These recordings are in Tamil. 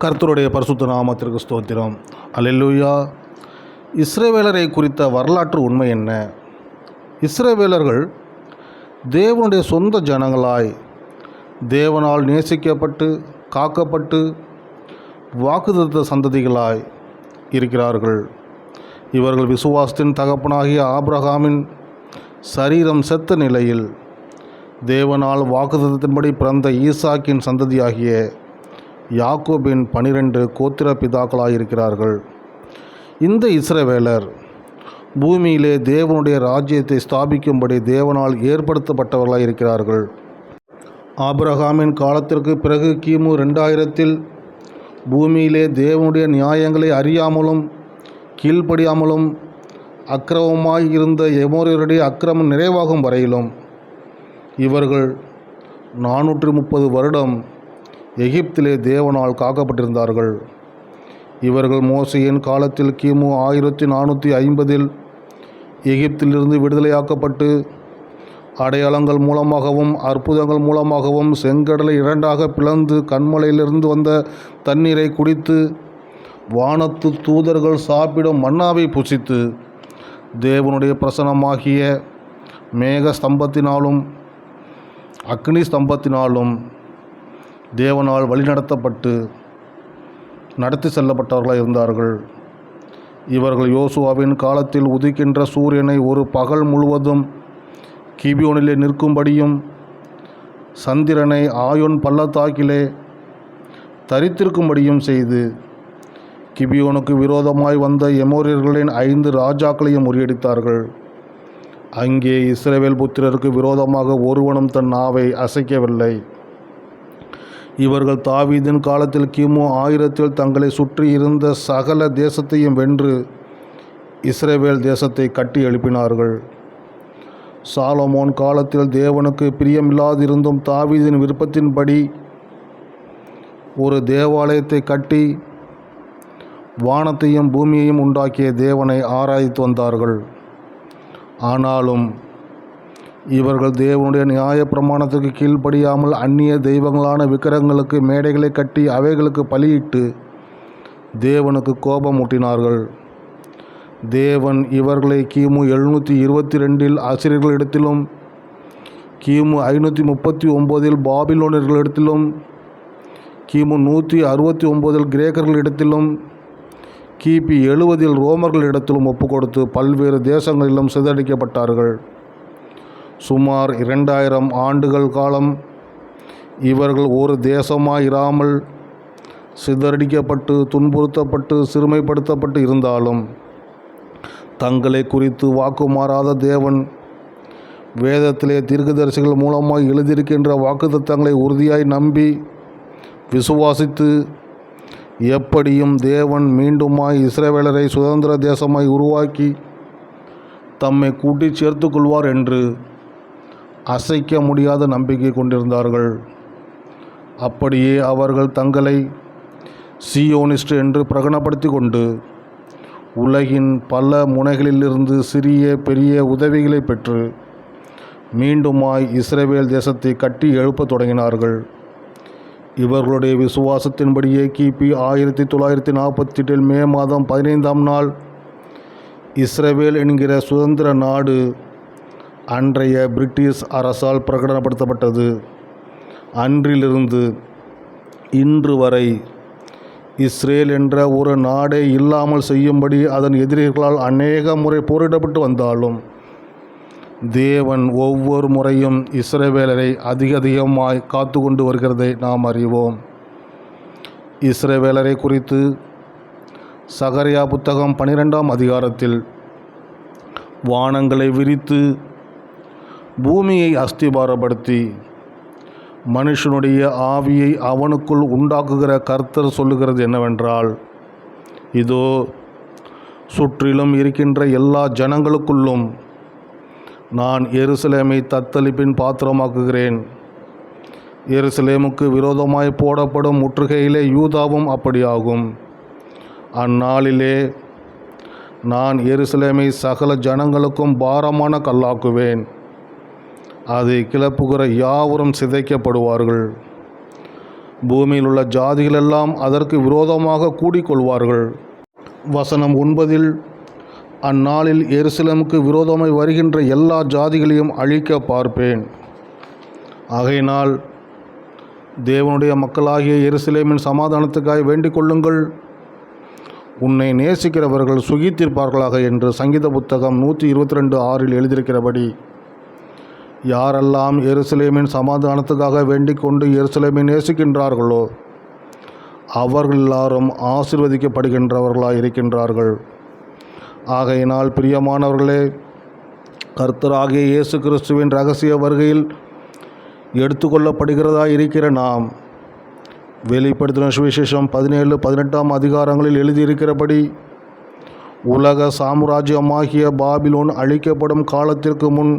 கர்த்தருடைய பரிசுத்த நாமத்திற்கு ஸ்தோத்திரம். அல்லேலூயா. இஸ்ரவேலரை குறித்த வரலாற்று உண்மை என்ன? இஸ்ரவேலர்கள் தேவனுடைய சொந்த ஜனங்களாய் தேவனால் நேசிக்கப்பட்டு காக்கப்பட்டு வாக்குத்தத்த சந்ததிகளாய் இருக்கிறார்கள். இவர்கள் விசுவாசத்தின் தகப்பனாகிய ஆபிரகாமின் சரீரம் செத்த நிலையில் தேவனால் வாக்குத்தத்தின்படி பிறந்த ஈசாக்கின் சந்ததியாகிய யாக்கோபின் 12 கோத்திர பிதாக்களாயிருக்கிறார்கள். இந்த இஸ்ரவேலர் பூமியிலே தேவனுடைய ராஜ்யத்தை ஸ்தாபிக்கும்படி தேவனால் ஏற்படுத்தப்பட்டவர்களாக இருக்கிறார்கள். ஆபிரகாமின் காலத்திற்கு பிறகு கிமு 2000 பூமியிலே தேவனுடைய நியாயங்களை அறியாமலும் கீழ்ப்படியாமலும் அக்கிரமமாய் இருந்த எமோரியருடைய அக்கிரமம் நிறைவாகும் வரையிலும் இவர்கள் 430 வருடம் எகிப்திலே தேவனால் காக்கப்பட்டிருந்தார்கள். இவர்கள் மோசேயின் காலத்தில் கிமு 1450 எகிப்திலிருந்து விடுதலையாக்கப்பட்டு அடையாளங்கள் மூலமாகவும் அற்புதங்கள் மூலமாகவும் செங்கடலை 2ஆக பிளந்து கண்மலையிலிருந்து வந்த தண்ணீரை குடித்து வானத்து தூதர்கள் சாப்பிடும் மன்னாவை புசித்து தேவனுடைய பிரசன்னமாகிய மேக ஸ்தம்பத்தினாலும் அக்னி ஸ்தம்பத்தினாலும் தேவனால் வழிநடத்தப்பட்டு நடத்தி செல்லப்பட்டவர்களாக இருந்தார்கள். இவர்கள் யோசுவாவின் காலத்தில் உதிக்கின்ற சூரியனை ஒரு பகல் முழுவதும் கிபியோனிலே நிற்கும்படியும் சந்திரனை ஆயோன் பள்ளத்தாக்கிலே தரித்திருக்கும்படியும் செய்து கிபியோனுக்கு விரோதமாய் வந்த எமோரியர்களின் 5 ராஜாக்களையும் முறியடித்தார்கள். அங்கே இஸ்ரவேல் புத்திரருக்கு விரோதமாக ஒருவனும் தன் நாவை அசைக்கவில்லை. இவர்கள் தாவீதின் காலத்தில் கிமு 1000 தங்களை சுற்றி இருந்த சகல தேசத்தையும் வென்று இஸ்ரவேல் தேசத்தை கட்டி எழுப்பினார்கள். சாலமோன் காலத்தில் தேவனுக்கு பிரியமில்லாதிருந்தும் தாவீதின் விருப்பத்தின்படி ஒரு தேவாலயத்தை கட்டி வானத்தையும் பூமியையும் உண்டாக்கிய தேவனை ஆராய்த்து வந்தார்கள். ஆனாலும் இவர்கள் தேவனுடைய நியாய பிரமாணத்துக்கு கீழ்ப்படியாமல் அந்நிய தெய்வங்களான விக்கிரகங்களுக்கு மேடைகளை கட்டி அவைகளுக்கு பலியிட்டு தேவனுக்கு கோபமூட்டினார்கள். தேவன் இவர்களை கிமு 722 அசிரியர்களிடத்திலும் கிமு 539 பாபிலோனியர்களிடத்திலும் கிமு 169 கிரேக்கர்களிடத்திலும் கிபி 70 ரோமர்களிடத்திலும் ஒப்புக்கொடுத்து பல்வேறு தேசங்களிலும் சிதறடிக்கப்பட்டார்கள். சுமார் 2000 ஆண்டுகள் காலம் இவர்கள் ஒரு தேசமாயிராமல் சிதறடிக்கப்பட்டு துன்புறுத்தப்பட்டு சிறுமைப்படுத்தப்பட்டு இருந்தாலும் தங்களை குறித்து வாக்கு மாறாத தேவன் வேதத்திலே தீர்க்கதரிசிகள் மூலமாக எழுதியிருக்கின்ற வாக்குத்தத்தங்களை உறுதியாய் நம்பி விசுவாசித்து எப்படியும் தேவன் மீண்டுமாய் இஸ்ரவேலரை சுதந்திர தேசமாய் உருவாக்கி தம்மை கூட்டி சேர்த்து கொள்வார் என்று அசைக்க முடியாத நம்பிக்கை கொண்டிருந்தார்கள். அப்படியே அவர்கள் தங்களை சியோனிஸ்ட் என்று பிரகடனப்படுத்தி கொண்டு உலகின் பல முனைகளிலிருந்து சிறிய பெரிய உதவிகளை பெற்று மீண்டுமாய் இஸ்ரவேல் தேசத்தை கட்டி எழுப்பத் தொடங்கினார்கள். இவர்களுடைய விசுவாசத்தின்படியே கிபி 1948 மே மாதம் 15ஆம் நாள் இஸ்ரவேல் என்கிற சுதந்திர நாடு அன்றைய பிரிட்டிஷ் அரசால் பிரகடனப்படுத்தப்பட்டது. அன்றிலிருந்து இன்று வரை இஸ்ரேல் என்ற ஒரு நாடே இல்லாமல் செய்யும்படி அதன் எதிரிகளால் அநேக முறை போரிடப்பட்டு வந்தாலும் தேவன் ஒவ்வொரு முறையும் இஸ்ரவேலரை அதிகமாய் காத்து கொண்டு வருகிறதை நாம் அறிவோம். இஸ்ரவேலரை குறித்து சகரியா புத்தகம் 12ஆம் அதிகாரத்தில் வானங்களை விரித்து பூமியை அஸ்திபாரப்படுத்தி மனுஷனுடைய ஆவியை அவனுக்குள் உண்டாக்குகிற கர்த்தர் சொல்லுகிறது என்னவென்றால், இதோ சுற்றிலும் இருக்கின்ற எல்லா ஜனங்களுக்குள்ளும் நான் எருசலேமை தத்தளிப்பின் பாத்திரமாக்குகிறேன். எருசலேமுக்கு விரோதமாய் போடப்படும் முற்றுகையிலே யூதாவும் அப்படியாகும். அந்நாளிலே நான் எருசலேமை சகல ஜனங்களுக்கும் பாரமான கல்லாக்குவேன். அதை கிளப்புகிற யாவரும் சிதைக்கப்படுவார்கள். பூமியில் உள்ள ஜாதிகளெல்லாம் அதற்கு விரோதமாக கூடிக்கொள்வார்கள். வசனம் 9, அந்நாளில் எருசலேமுக்கு விரோதமாய் வருகின்ற எல்லா ஜாதிகளையும் அழிக்க பார்ப்பேன். ஆகையினால் தேவனுடைய மக்களாகிய எருசலேமின் சமாதானத்துக்காக வேண்டிக் கொள்ளுங்கள். உன்னை நேசிக்கிறவர்கள் சுகித்திருப்பார்களாக என்று சங்கீத புத்தகம் 122:6 எழுதியிருக்கிறபடி யாரெல்லாம் எருசலேமின் சமாதானத்துக்காக வேண்டிக் கொண்டு எருசலேமை நேசிக்கின்றார்களோ அவர்கள் எல்லாரும் ஆசீர்வதிக்கப்படுகின்றவர்களாக இருக்கின்றார்கள். ஆகையினால் பிரியமானவர்களே, கர்த்தராகிய இயேசு கிறிஸ்துவின் இரகசிய வருகையில் எடுத்துக்கொள்ளப்படுகிறதா இருக்கிற நாம் வெளிப்படுத்தின சுவிசேஷம் 17-18 அதிகாரங்களில் எழுதியிருக்கிறபடி உலக சாம்ராஜ்யமாகிய பாபிலோன் அழிக்கப்படும் காலத்திற்கு முன்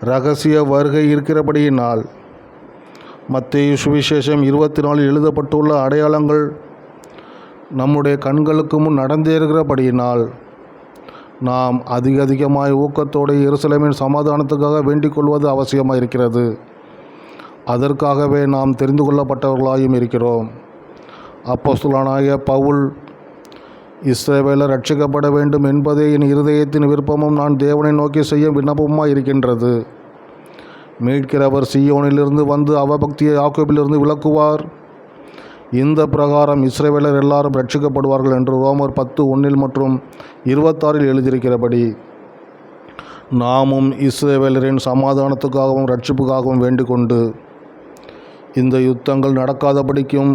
இரகசிய வருகை இருக்கிறபடியினால் மத்தேயு சுவிசேஷம் 24 எழுதப்பட்டுள்ள அடையாளங்கள் நம்முடைய கண்களுக்கு முன் நடந்தேறுகிறபடியினால் நாம் அதிகமாய் ஊக்கத்தோடு எருசலேமின் சமாதானத்துக்காக வேண்டிக் கொள்வது அவசியமாக இருக்கிறது. அதற்காகவே நாம் தெரிந்து கொள்ளப்பட்டவர்களாயும் இருக்கிறோம். அப்போஸ்தலனாகிய பவுல், இஸ்ரவேலர் ரட்சிக்கப்பட வேண்டும் என்பதே என் இருதயத்தின் விருப்பமும் நான் தேவனை நோக்கி செய்யும் விண்ணப்பமாக இருக்கின்றது. மீட்கிறவர் சீயோனிலிருந்து வந்து அவபக்தியை யாக்கோபிலிருந்து விலக்குவார். இந்த பிரகாரம் இஸ்ரவேலர் எல்லாரும் ரட்சிக்கப்படுவார்கள் என்று ரோமர் 10:1 மற்றும் 26 எழுதியிருக்கிறபடி நாமும் இஸ்ரவேலரின் சமாதானத்துக்காகவும் ரட்சிப்புக்காகவும் வேண்டிக் கொண்டு இந்த யுத்தங்கள் நடக்காதபடிக்கும்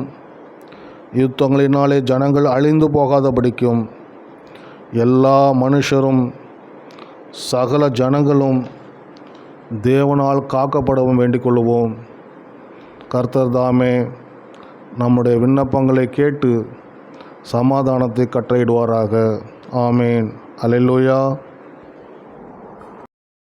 யுத்தங்களினாலே ஜனங்கள் அழிந்து போகாதபடிக்கும் எல்லா மனுஷரும் சகல ஜனங்களும் தேவனால் காக்கப்படவும் வேண்டிக் கொள்வோம். கர்த்தர் தாமே நம்முடைய விண்ணப்பங்களை கேட்டு சமாதானத்தை கட்டளையிடுவாராக. ஆமேன். அல்லேலூயா.